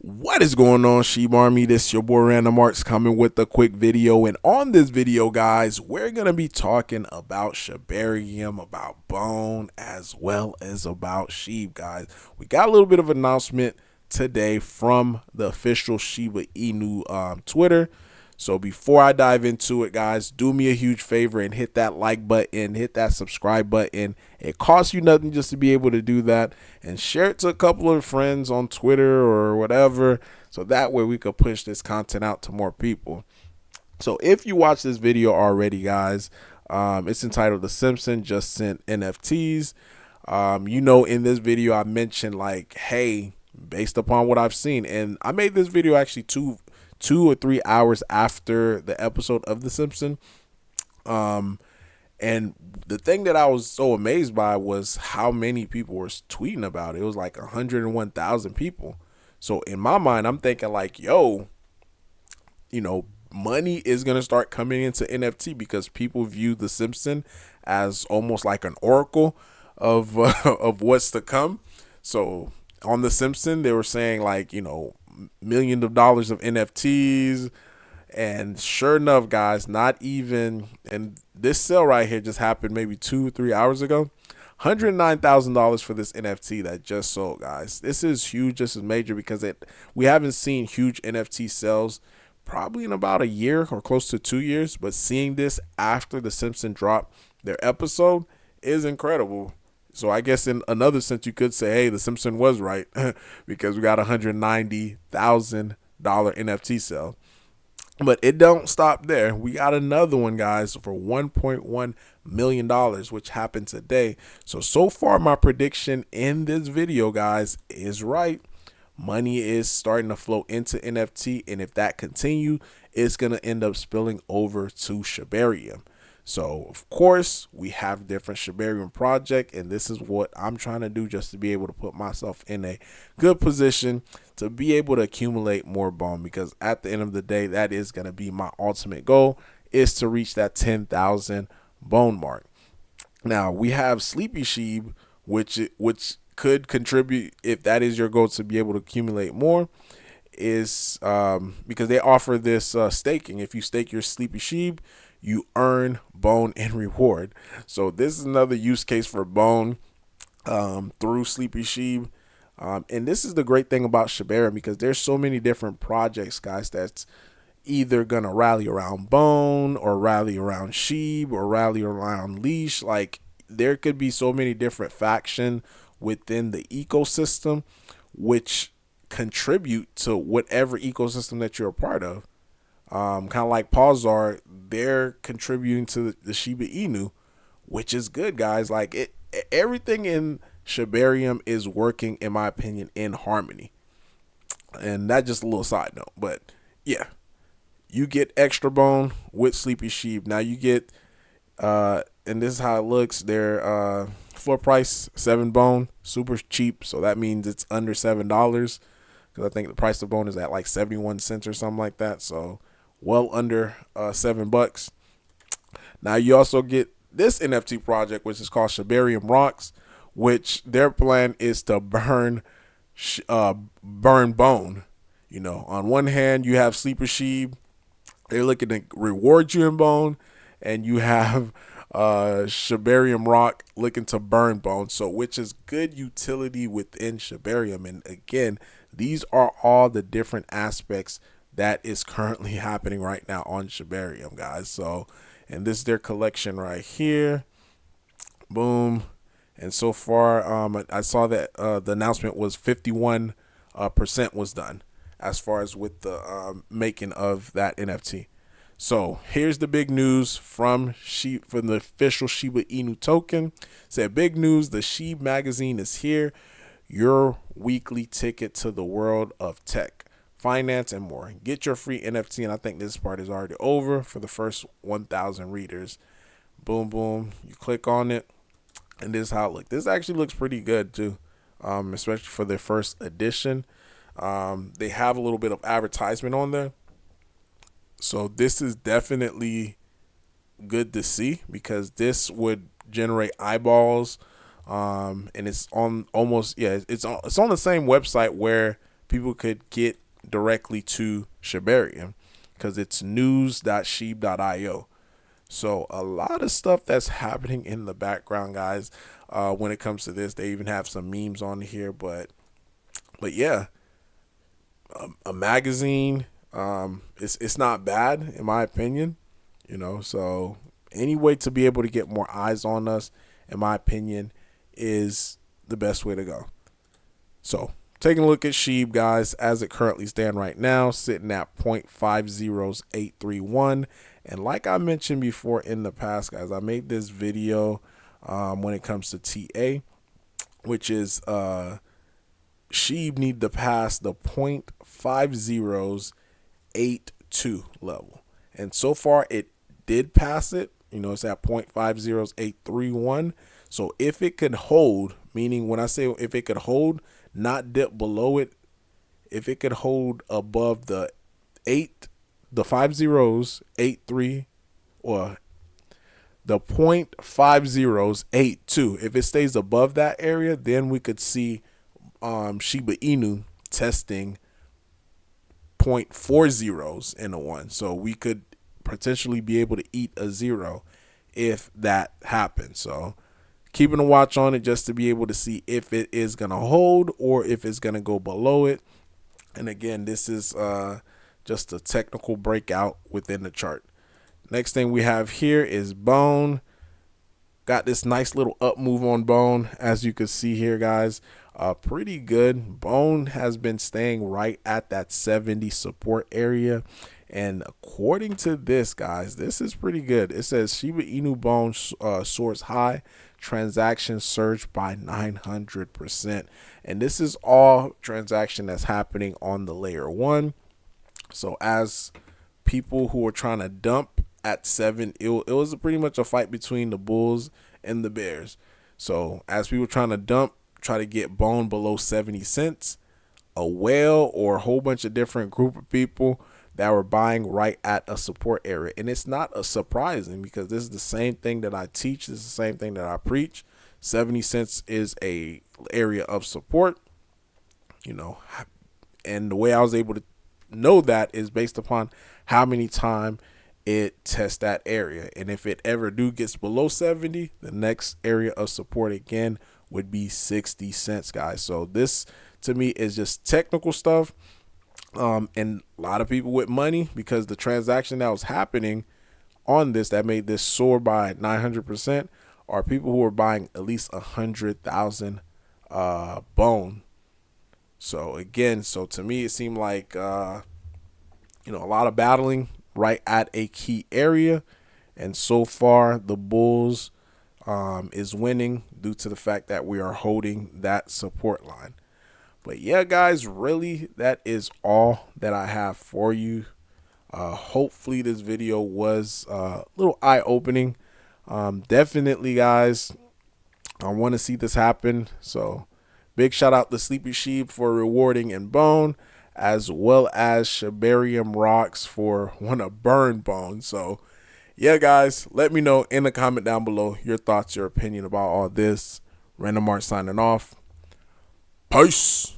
What is going on, Shib Army? This your boy Random Arts coming with a quick video. And on this video, guys, we're going to be talking about Shibarium, about Bone, as well as about Shib, guys. We got a little bit of announcement today from the official Shiba Inu Twitter. So before I dive into it, guys, do me a huge favor and hit that like button, hit that subscribe button. It costs you nothing just to be able to do that, and share it to a couple of friends on Twitter or whatever, so that way we could push this content out to more people. So if you watch this video already, guys, it's entitled "The Simpsons Just Sent NFTs." In this video I mentioned, like, hey, based upon what I've seen, and I made this video actually two or 3 hours after the episode of The Simpsons. And the thing that I was so amazed by was how many people were tweeting about it. It was like 101,000 people. So in my mind, I'm thinking like, yo, money is going to start coming into NFT because people view The Simpsons as almost like an oracle of of what's to come. So on The Simpsons, they were saying like, millions of dollars of NFTs, and sure enough, guys, not even, and this sale right here just happened maybe 2 or 3 hours ago, $109,000 for this NFT that just sold, guys. This is huge. This is major because we haven't seen huge NFT sales probably in about a year or close to 2 years, but seeing this after The Simpsons dropped their episode is incredible. So I guess in another sense, you could say, hey, The Simpsons was right because we got $190,000 NFT sale. But it don't stop there. We got another one, guys, for $1.1 million, which happened today. So far, my prediction in this video, guys, is right. Money is starting to flow into NFT, and if that continue, it's going to end up spilling over to Shibarium. So, of course, we have different Shibarium project, and this is what I'm trying to do just to be able to put myself in a good position to be able to accumulate more bone, because at the end of the day, that is going to be my ultimate goal, is to reach that 10,000 bone mark. Now, we have Sleepy Shib, which could contribute, if that is your goal, to be able to accumulate more, is because they offer this staking. If you stake your Sleepy Shib, you earn bone in reward. So this is another use case for bone through Sleepy Shib. And this is the great thing about Shibarium, because there's so many different projects, guys, that's either going to rally around bone or rally around Shib or rally around leash. Like, there could be so many different factions within the ecosystem which contribute to whatever ecosystem that you're a part of. Kind of like Soars, they're contributing to the Shiba Inu, which is good, guys. Like, everything in Shibarium is working, in my opinion, in harmony. And that's just a little side note, but yeah, you get extra bone with Sleepy Shib. Now you get, and this is how it looks. Their floor price 7 bone, super cheap. So that means it's under $7, because I think the price of bone is at like 71 cents or something like that. So well under $7. Now you also get this NFT project, which is called Shibarium Rocks, which their plan is to burn bone. On one hand, you have Sleeper Shib, they're looking to reward you in bone, and you have Shibarium Rock looking to burn bone. So, which is good utility within Shibarium. And again, these are all the different aspects that is currently happening right now on Shibarium, guys. So, and this is their collection right here. Boom. And so far, I saw that the announcement was 51% was done as far as with the making of that NFT. So here's the big news from the official Shiba Inu token. Said, big news, the Shib magazine is here. Your weekly ticket to the world of tech, finance, and more. Get your free NFT, and I think this part is already over for the first 1,000 readers. Boom, boom. You click on it, and this is how it looks. This actually looks pretty good too, especially for their first edition. They have a little bit of advertisement on there, so this is definitely good to see, because this would generate eyeballs, and it's on almost, it's on the same website where people could get directly to Shibarium because it's news.shib.io. So a lot of stuff that's happening in the background, guys. When it comes to this, they even have some memes on here, but yeah, a magazine. It's not bad in my opinion, So any way to be able to get more eyes on us, in my opinion, is the best way to go. So taking a look at Shib, guys, as it currently stands right now, sitting at 0.50831. And like I mentioned before in the past, guys, I made this video when it comes to TA, which is Shib need to pass the 0.5082 level. And so far it did pass it. It's at 0.50831. So if it could hold, meaning when I say if it could hold, not dip below it, if it could hold above the 5083, or the 0.5082, if it stays above that area, then we could see Shiba Inu testing 0.40s in a 1. So we could potentially be able to eat a 0 if that happens. So keeping a watch on it just to be able to see if it is going to hold or if it's going to go below it. And again, this is just a technical breakout within the chart. Next thing we have here is Bone. Got this nice little up move on Bone, as you can see here, guys. Pretty good. Bone has been staying right at that 70 support area. And according to this, guys, this is pretty good. It says Shiba Inu Bone soars high. Transactions surged by 900%. And this is all transaction that's happening on the layer 1. So as people who are trying to dump at 7, it was pretty much a fight between the bulls and the bears. So as people trying to dump, try to get Bone below 70 cents, a whale or a whole bunch of different group of people that were buying right at a support area. And it's not a surprising, because this is the same thing that I teach. This is the same thing that I preach. 70 cents is a area of support, and the way I was able to know that is based upon how many times it tests that area. And if it ever gets below 70, the next area of support again would be 60 cents, guys. So this to me is just technical stuff. And a lot of people with money, because the transaction that was happening on this that made this soar by 900% are people who are buying at least 100,000 Bone. So again, to me it seemed like a lot of battling right at a key area, and so far the bulls is winning due to the fact that we are holding that support line. But yeah, guys, really that is all that I have for you. Hopefully this video was a little eye-opening. Definitely, guys, I want to see this happen. So big shout out to Sleepy Sheep for rewarding in Bone, as well as Shibarium Rocks for want to burn Bone. So yeah, guys, let me know in the comment down below your thoughts, your opinion about all this. Random Art signing off. Peace.